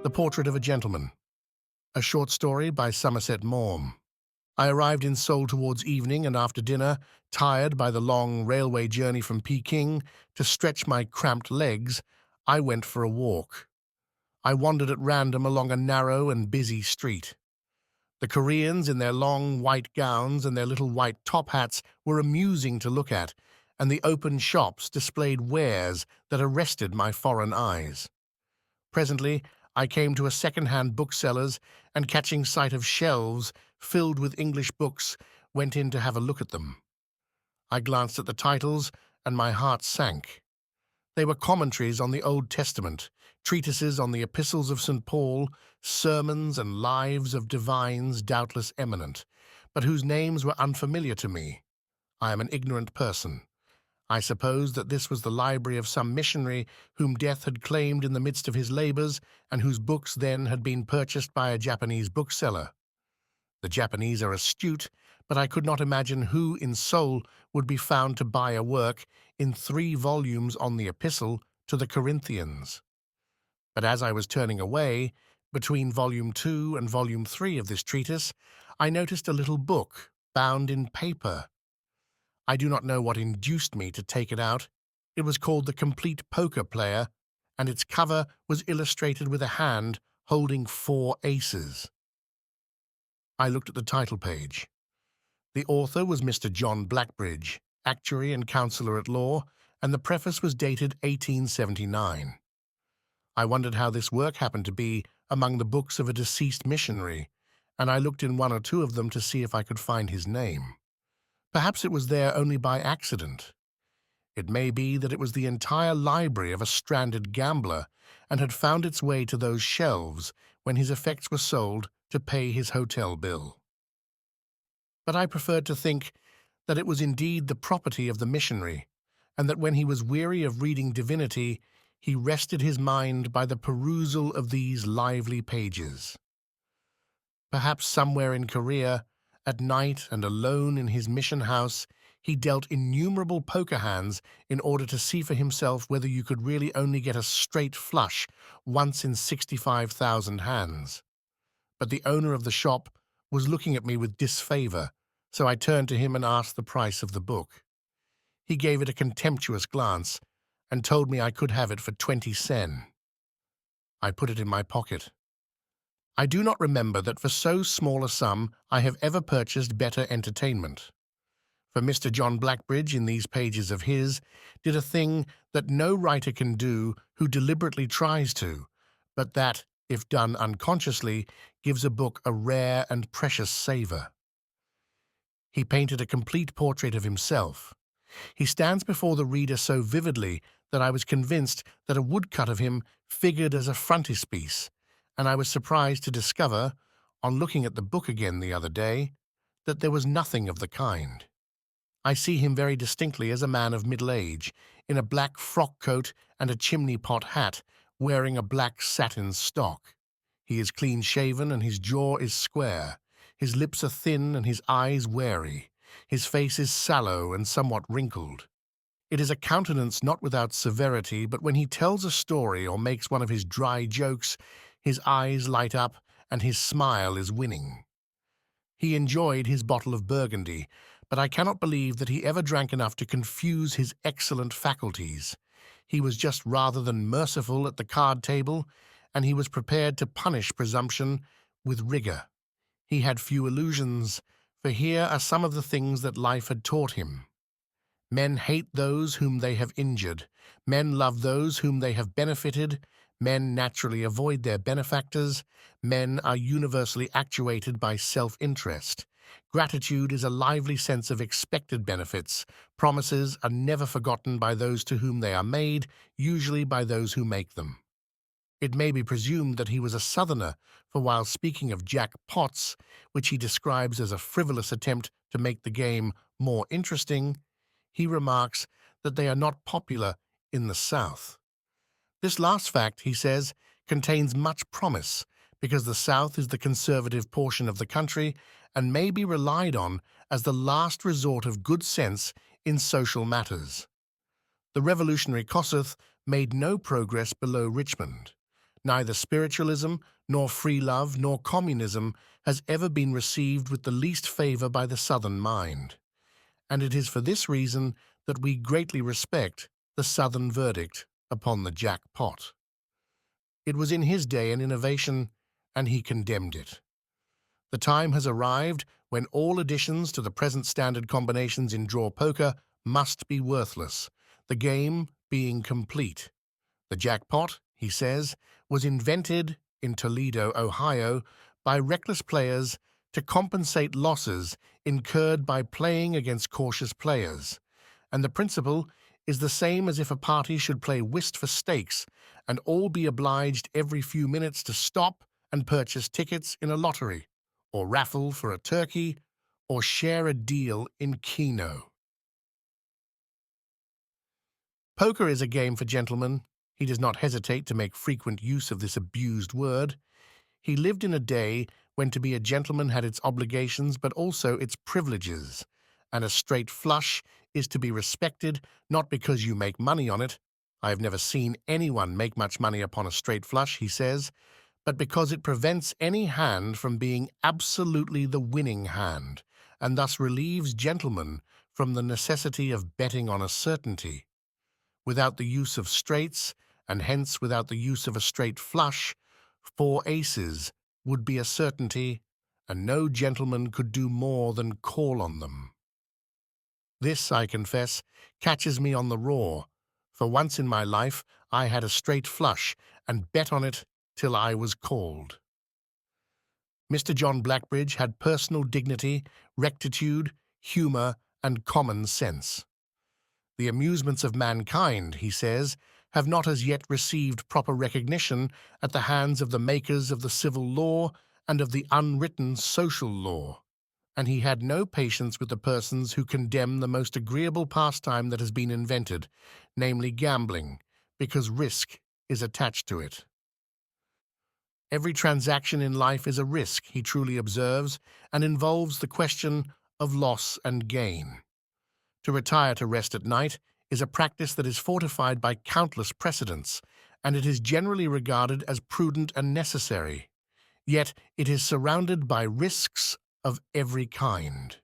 The Portrait of a Gentleman, a short story by Somerset Maugham. I arrived in Seoul towards evening, and after dinner, tired by the long railway journey from Peking, to stretch my cramped legs, I went for a walk. I wandered at random along a narrow and busy street. The Koreans in their long white gowns and their little white top hats were amusing to look at, and the open shops displayed wares that arrested my foreign eyes. Presently, I came to a second-hand bookseller's, and catching sight of shelves filled with English books, went in to have a look at them. I glanced at the titles, and my heart sank. They were commentaries on the Old Testament, treatises on the epistles of St. Paul, sermons and lives of divines doubtless eminent, but whose names were unfamiliar to me. I am an ignorant person. I supposed that this was the library of some missionary whom death had claimed in the midst of his labors, and whose books then had been purchased by a Japanese bookseller. The Japanese are astute, but I could not imagine who in Seoul would be found to buy a work in 3 volumes on the Epistle to the Corinthians. But as I was turning away, between Volume 2 and Volume 3 of this treatise, I noticed a little book bound in paper. I do not know what induced me to take it out. It was called The Complete Poker Player, and its cover was illustrated with a hand holding 4 aces. I looked at the title page. The author was Mr. John Blackbridge, actuary and counsellor at law, and the preface was dated 1879. I wondered how this work happened to be among the books of a deceased missionary, and I looked in 1 or 2 of them to see if I could find his name. Perhaps it was there only by accident. It may be that it was the entire library of a stranded gambler, and had found its way to those shelves when his effects were sold to pay his hotel bill. But I preferred to think that it was indeed the property of the missionary, and that when he was weary of reading divinity, he rested his mind by the perusal of these lively pages. Perhaps somewhere in Korea, at night and alone in his mission house, he dealt innumerable poker hands in order to see for himself whether you could really only get a straight flush once in 65,000 hands. But the owner of the shop was looking at me with disfavor, so I turned to him and asked the price of the book. He gave it a contemptuous glance and told me I could have it for 20 sen. I put it in my pocket. I do not remember that for so small a sum I have ever purchased better entertainment. For Mr. John Blackbridge, in these pages of his, did a thing that no writer can do who deliberately tries to, but that, if done unconsciously, gives a book a rare and precious savor. He painted a complete portrait of himself. He stands before the reader so vividly that I was convinced that a woodcut of him figured as a frontispiece, and I was surprised to discover, on looking at the book again the other day, that there was nothing of the kind. I see him very distinctly as a man of middle age, in a black frock coat and a chimney-pot hat, wearing a black satin stock. He is clean-shaven and his jaw is square. His lips are thin and his eyes wary. His face is sallow and somewhat wrinkled. It is a countenance not without severity, but when he tells a story or makes one of his dry jokes, his eyes light up and his smile is winning. He enjoyed his bottle of Burgundy, but I cannot believe that he ever drank enough to confuse his excellent faculties. He was just rather than merciful at the card table, and he was prepared to punish presumption with rigor. He had few illusions, for here are some of the things that life had taught him. Men hate those whom they have injured. Men love those whom they have benefited. Men naturally avoid their benefactors. Men are universally actuated by self-interest. Gratitude is a lively sense of expected benefits. Promises are never forgotten by those to whom they are made, usually by those who make them. It may be presumed that he was a Southerner, for while speaking of Jack Pots, which he describes as a frivolous attempt to make the game more interesting, he remarks that they are not popular in the South. This last fact, he says, contains much promise, because the South is the conservative portion of the country and may be relied on as the last resort of good sense in social matters. The revolutionary Kossuth made no progress below Richmond. Neither spiritualism, nor free love, nor communism has ever been received with the least favor by the Southern mind. And it is for this reason that we greatly respect the Southern verdict upon the jackpot. It was in his day an innovation, and he condemned it. The time has arrived when all additions to the present standard combinations in draw poker must be worthless, the game being complete. The jackpot, he says, was invented in Toledo, Ohio, by reckless players to compensate losses incurred by playing against cautious players, and the principle is the same as if a party should play whist for stakes and all be obliged every few minutes to stop and purchase tickets in a lottery, or raffle for a turkey, or share a deal in Keno. Poker is a game for gentlemen. He does not hesitate to make frequent use of this abused word. He lived in a day when to be a gentleman had its obligations but also its privileges, and a straight flush is to be respected not because you make money on it. I have never seen anyone make much money upon a straight flush, he says, but because it prevents any hand from being absolutely the winning hand, and thus relieves gentlemen from the necessity of betting on a certainty. Without the use of straights, and hence without the use of a straight flush, 4 aces would be a certainty, and no gentleman could do more than call on them. This, I confess, catches me on the raw. For once in my life I had a straight flush, and bet on it till I was called. Mr. John Blackbridge had personal dignity, rectitude, humour, and common sense. The amusements of mankind, he says, have not as yet received proper recognition at the hands of the makers of the civil law and of the unwritten social law, and he had no patience with the persons who condemn the most agreeable pastime that has been invented, namely gambling, because risk is attached to it. Every transaction in life is a risk, he truly observes, and involves the question of loss and gain. To retire to rest at night is a practice that is fortified by countless precedents, and it is generally regarded as prudent and necessary. Yet it is surrounded by risks of every kind.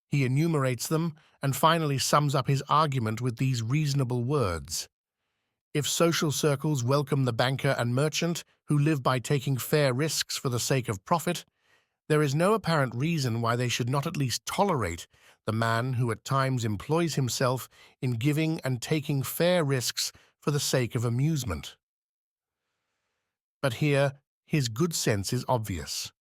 He enumerates them and finally sums up his argument with these reasonable words. If social circles welcome the banker and merchant who live by taking fair risks for the sake of profit, there is no apparent reason why they should not at least tolerate the man who at times employs himself in giving and taking fair risks for the sake of amusement. But here his good sense is obvious.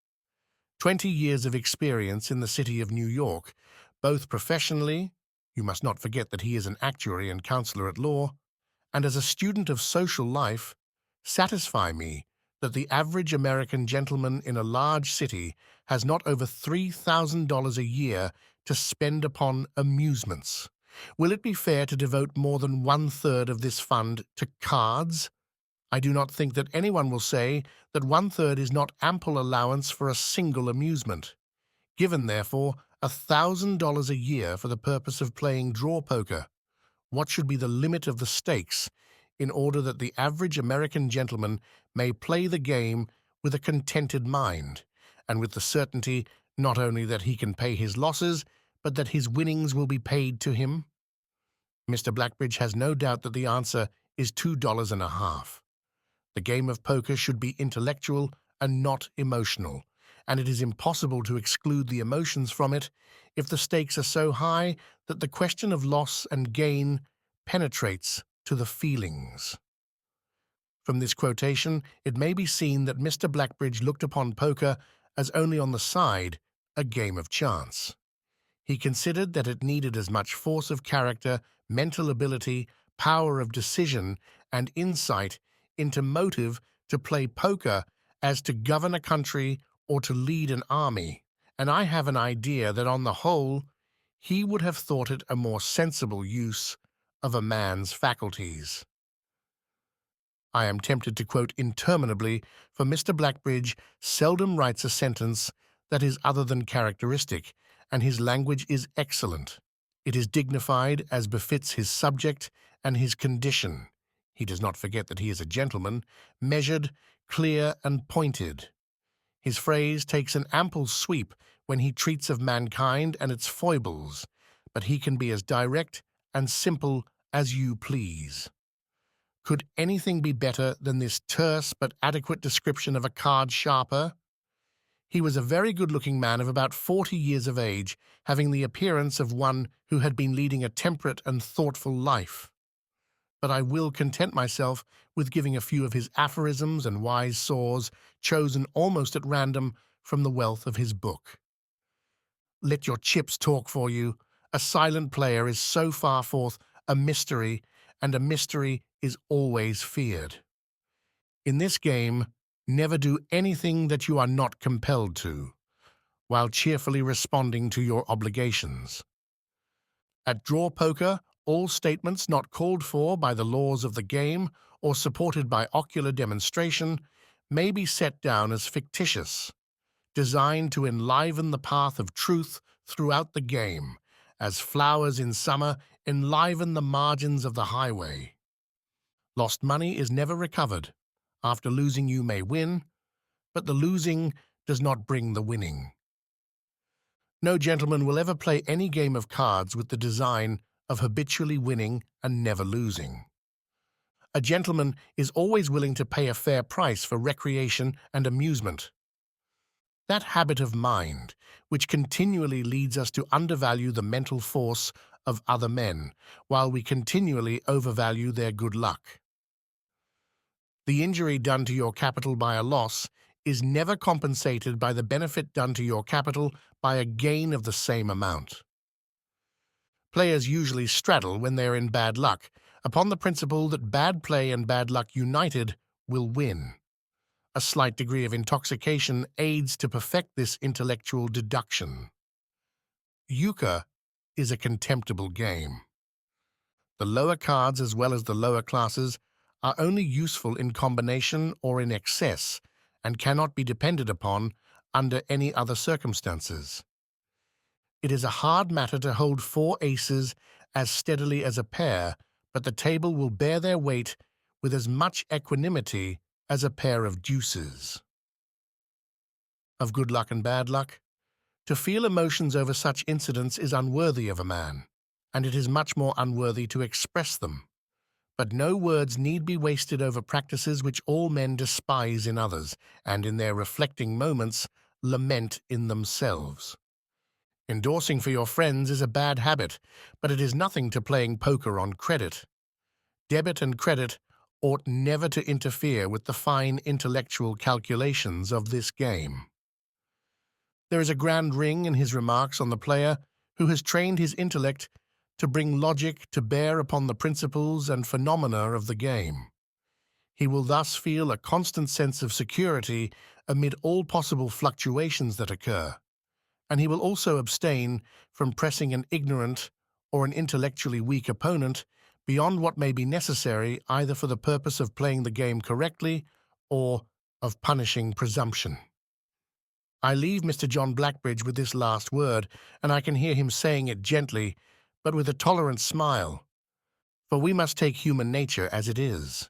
20 years of experience in the city of New York, both professionally, you must not forget that he is an actuary and counselor at law, and as a student of social life, satisfy me that the average American gentleman in a large city has not over $3,000 a year to spend upon amusements. Will it be fair to devote more than 1/3 of this fund to cards? I do not think that anyone will say that 1/3 is not ample allowance for a single amusement. Given, therefore, $1,000 a year for the purpose of playing draw poker, what should be the limit of the stakes in order that the average American gentleman may play the game with a contented mind, and with the certainty not only that he can pay his losses, but that his winnings will be paid to him? Mr. Blackbridge has no doubt that the answer is $2.50. The game of poker should be intellectual and not emotional, and it is impossible to exclude the emotions from it if the stakes are so high that the question of loss and gain penetrates to the feelings. From this quotation, it may be seen that Mr. Blackbridge looked upon poker as only on the side a game of chance. He considered that it needed as much force of character, mental ability, power of decision, and insight into motive to play poker as to govern a country or to lead an army, and I have an idea that on the whole he would have thought it a more sensible use of a man's faculties. I am tempted to quote interminably, for Mr. Blackbridge seldom writes a sentence that is other than characteristic, and his language is excellent. It is dignified as befits his subject and his condition. He does not forget that he is a gentleman, measured, clear, and pointed. His phrase takes an ample sweep when he treats of mankind and its foibles, but he can be as direct and simple as you please. Could anything be better than this terse but adequate description of a card sharper? He was a very good-looking man of about 40 years of age, having the appearance of one who had been leading a temperate and thoughtful life. But I will content myself with giving a few of his aphorisms and wise saws, chosen almost at random from the wealth of his book. Let your chips talk for you. A silent player is so far forth a mystery, and a mystery is always feared. In this game, never do anything that you are not compelled to, while cheerfully responding to your obligations. At draw poker, all statements not called for by the laws of the game or supported by ocular demonstration may be set down as fictitious, designed to enliven the path of truth throughout the game, as flowers in summer enliven the margins of the highway. Lost money is never recovered. After losing you may win, but the losing does not bring the winning. No gentleman will ever play any game of cards with the design of habitually winning and never losing. A gentleman is always willing to pay a fair price for recreation and amusement. That habit of mind, which continually leads us to undervalue the mental force of other men, while we continually overvalue their good luck. The injury done to your capital by a loss is never compensated by the benefit done to your capital by a gain of the same amount. Players usually straddle when they are in bad luck, upon the principle that bad play and bad luck united will win. A slight degree of intoxication aids to perfect this intellectual deduction. Euchre is a contemptible game. The lower cards as well as the lower classes are only useful in combination or in excess, and cannot be depended upon under any other circumstances. It is a hard matter to hold 4 aces as steadily as a pair, but the table will bear their weight with as much equanimity as a pair of deuces. Of good luck and bad luck, to feel emotions over such incidents is unworthy of a man, and it is much more unworthy to express them. But no words need be wasted over practices which all men despise in others, and in their reflecting moments lament in themselves. Endorsing for your friends is a bad habit, but it is nothing to playing poker on credit. Debit and credit ought never to interfere with the fine intellectual calculations of this game. There is a grand ring in his remarks on the player who has trained his intellect to bring logic to bear upon the principles and phenomena of the game. He will thus feel a constant sense of security amid all possible fluctuations that occur, and he will also abstain from pressing an ignorant or an intellectually weak opponent beyond what may be necessary either for the purpose of playing the game correctly or of punishing presumption. I leave Mr. John Blackbridge with this last word, and I can hear him saying it gently, but with a tolerant smile, for we must take human nature as it is.